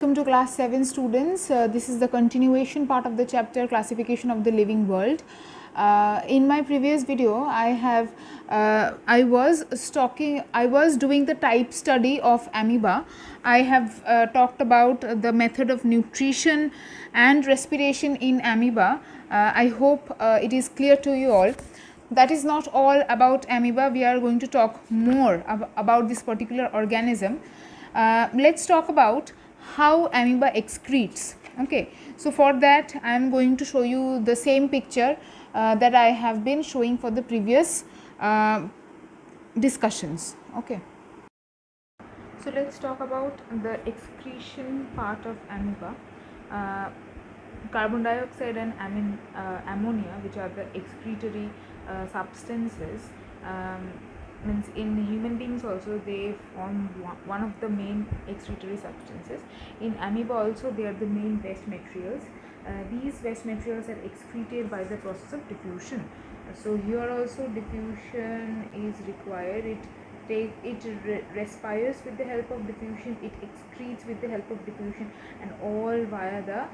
Welcome to class 7 students. This is the continuation part of the chapter classification of the living world. In my previous video I was doing the type study of amoeba. I have talked about the method of nutrition and respiration in amoeba. I hope it is clear to you all. That is not all about amoeba. We are going to talk more about this particular organism. Let's talk about how amoeba excretes. Okay, so for that I am going to show you the same picture that I have been showing for the previous discussions. Okay, so let's talk about the excretion part of amoeba. Carbon dioxide and ammonia, which are the excretory substances, means in human beings also they form one of the main excretory substances. In amoeba also they are the main waste materials. These waste materials are excreted by the process of diffusion. So here also diffusion is required. It respires with the help of diffusion, it excretes with the help of diffusion, and all via the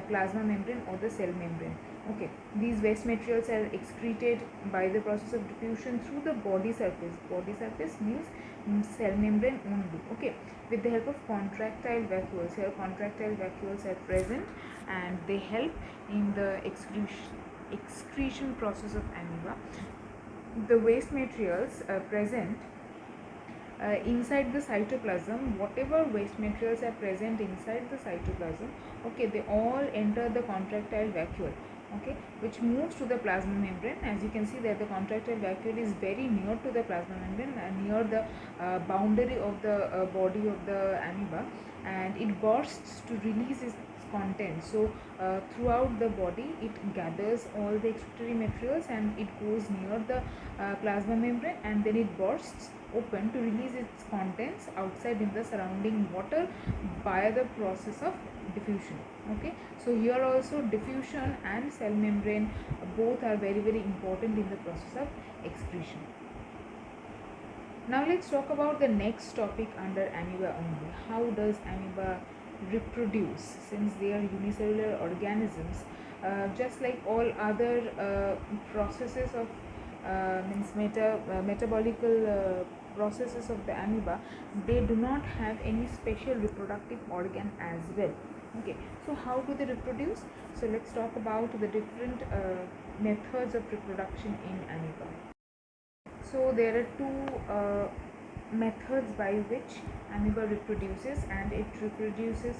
plasma membrane or the cell membrane. Okay, these waste materials are excreted by the process of diffusion through the body surface. Body surface means cell membrane only. Okay, with the help of contractile vacuoles. Here contractile vacuoles are present and they help in the excretion process of amoeba. The waste materials present inside the cytoplasm, whatever waste materials are present inside the cytoplasm, okay, they all enter the contractile vacuole, okay, which moves to the plasma membrane. As you can see that the contractile vacuole is very near to the plasma membrane, near the boundary of the body of the amoeba, and it bursts to release its content. So throughout the body it gathers all the excretory materials and it goes near the plasma membrane, and then it bursts open to release its contents outside in the surrounding water via the process of diffusion. Okay, so here also diffusion and cell membrane both are very important in the process of excretion. Now let's talk about the next topic under amoeba only. How does amoeba reproduce? Since they are unicellular organisms, just like all other processes of metabolical processes of the amoeba, they do not have any special reproductive organ as well. Okay, so how do they reproduce? So let's talk about the different methods of reproduction in amoeba. So there are two methods by which amoeba reproduces, and it reproduces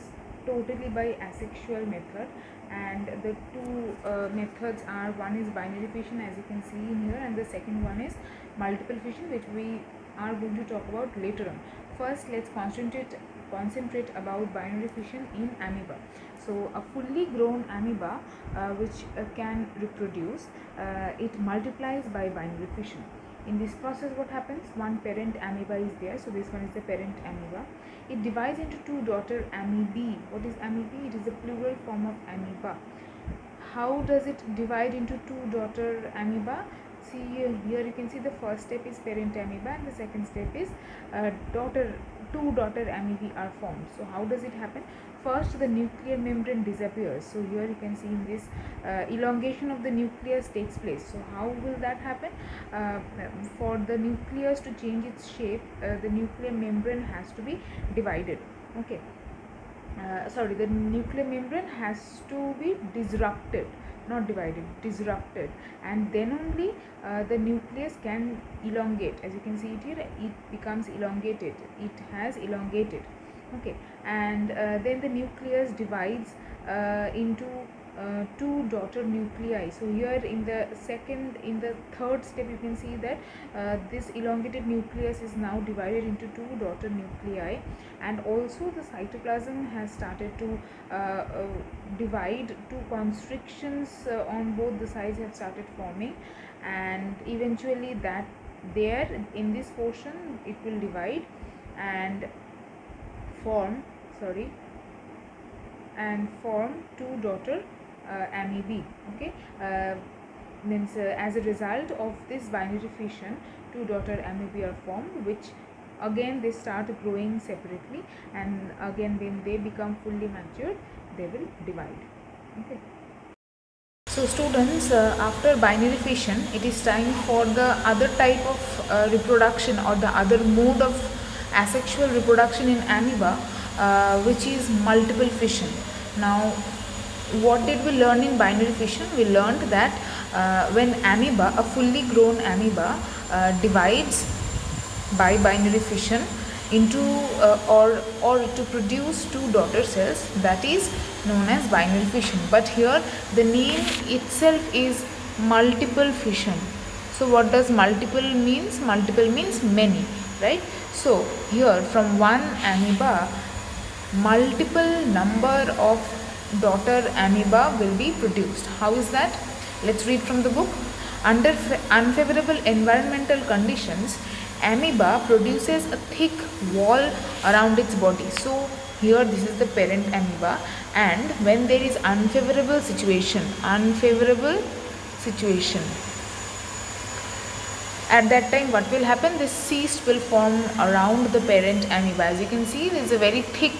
totally by asexual method. And the two methods are, one is binary fission as you can see in here, and the second one is multiple fission, which we are going to talk about later on. First let's concentrate about binary fission in amoeba. So a fully grown amoeba which can reproduce, it multiplies by binary fission. In this process what happens, one parent amoeba is there, so this one is the parent amoeba. It divides into two daughter amoebae. What is amoebae? It is a plural form of amoeba. How does it divide into two daughter amoeba? See here you can see the first step is parent amoeba and the second step is two daughter amoebae are formed. So how does it happen? First the nuclear membrane disappears. So here you can see in this elongation of the nucleus takes place. So how will that happen? For the nucleus to change its shape, the nuclear membrane has to be divided. Okay, the nuclear membrane has to be disrupted, not divided, disrupted, and then only the nucleus can elongate. As you can see it here, it becomes elongated, it has elongated. Okay, and then the nucleus divides into two daughter nuclei. So here in the third step you can see that this elongated nucleus is now divided into two daughter nuclei, and also the cytoplasm has started to divide. Two constrictions on both the sides have started forming, and eventually that there in this portion it will divide and form two daughter amoebae. Okay, means as a result of this binary fission, two daughter amoebae are formed, which again they start growing separately, and again when they become fully matured they will divide. Okay. So students, after binary fission, it is time for the other type of reproduction, or the other mode of asexual reproduction in amoeba, which is multiple fission. Now, what did we learn in binary fission? We learned that when amoeba, a fully grown amoeba, divides by binary fission into or to produce two daughter cells, that is known as binary fission. But here the name itself is multiple fission. So what does multiple means? Multiple means many, right? So here from one amoeba, multiple number of daughter amoeba will be produced. How is that? Let's read from the book. Under unfavorable environmental conditions, amoeba produces a thick wall around its body. So here this is the parent amoeba, and when there is unfavorable situation, at that time what will happen? This cyst will form around the parent amoeba. As you can see, there is a very thick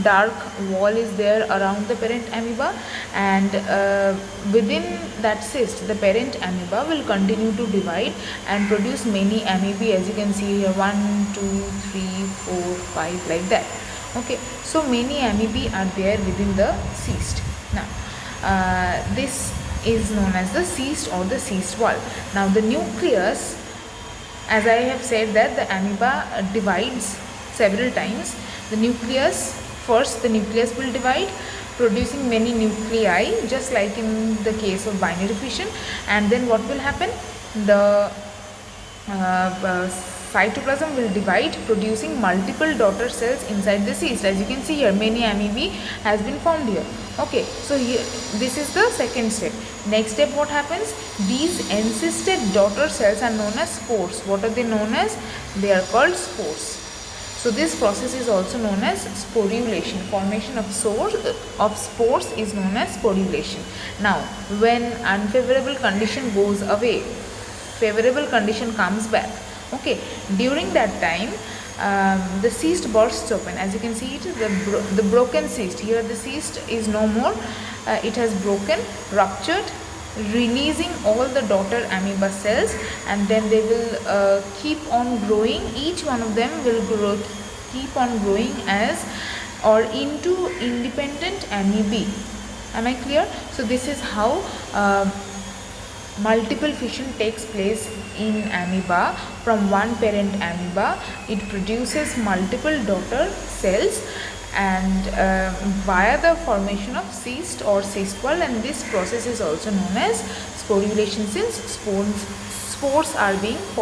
dark wall is there around the parent amoeba, and within that cyst the parent amoeba will continue to divide and produce many amoebae. As you can see here, 1 2 3 4 5, like that. Okay, so many amoebae are there within the cyst. Now this is known as the cyst or the cyst wall. Now the nucleus, as I have said that the amoeba divides several times. The nucleus, first the nucleus will divide, producing many nuclei, just like in the case of binary fission. And then what will happen? The cytoplasm will divide, producing multiple daughter cells inside the cyst. As you can see here, many amoebae has been formed here. Okay, so here this is the second step. Next step, what happens? These encysted daughter cells are known as spores. What are they known as? They are called spores. So this process is also known as sporulation. Formation of spores is known as sporulation. Now, when unfavorable condition goes away, favorable condition comes back. Okay, during that time, the cyst bursts open. As you can see, it is the broken cyst. Here the cyst is no more. It has broken, ruptured, releasing all the daughter amoeba cells, and then they will keep on growing. Each one of them will keep on growing as or into independent amoebae. Am I clear? So this is how multiple fission takes place in amoeba. From one parent amoeba, it produces multiple daughter cells, and via the formation of cyst or cyst wall, and this process is also known as sporulation, since spores are being formed.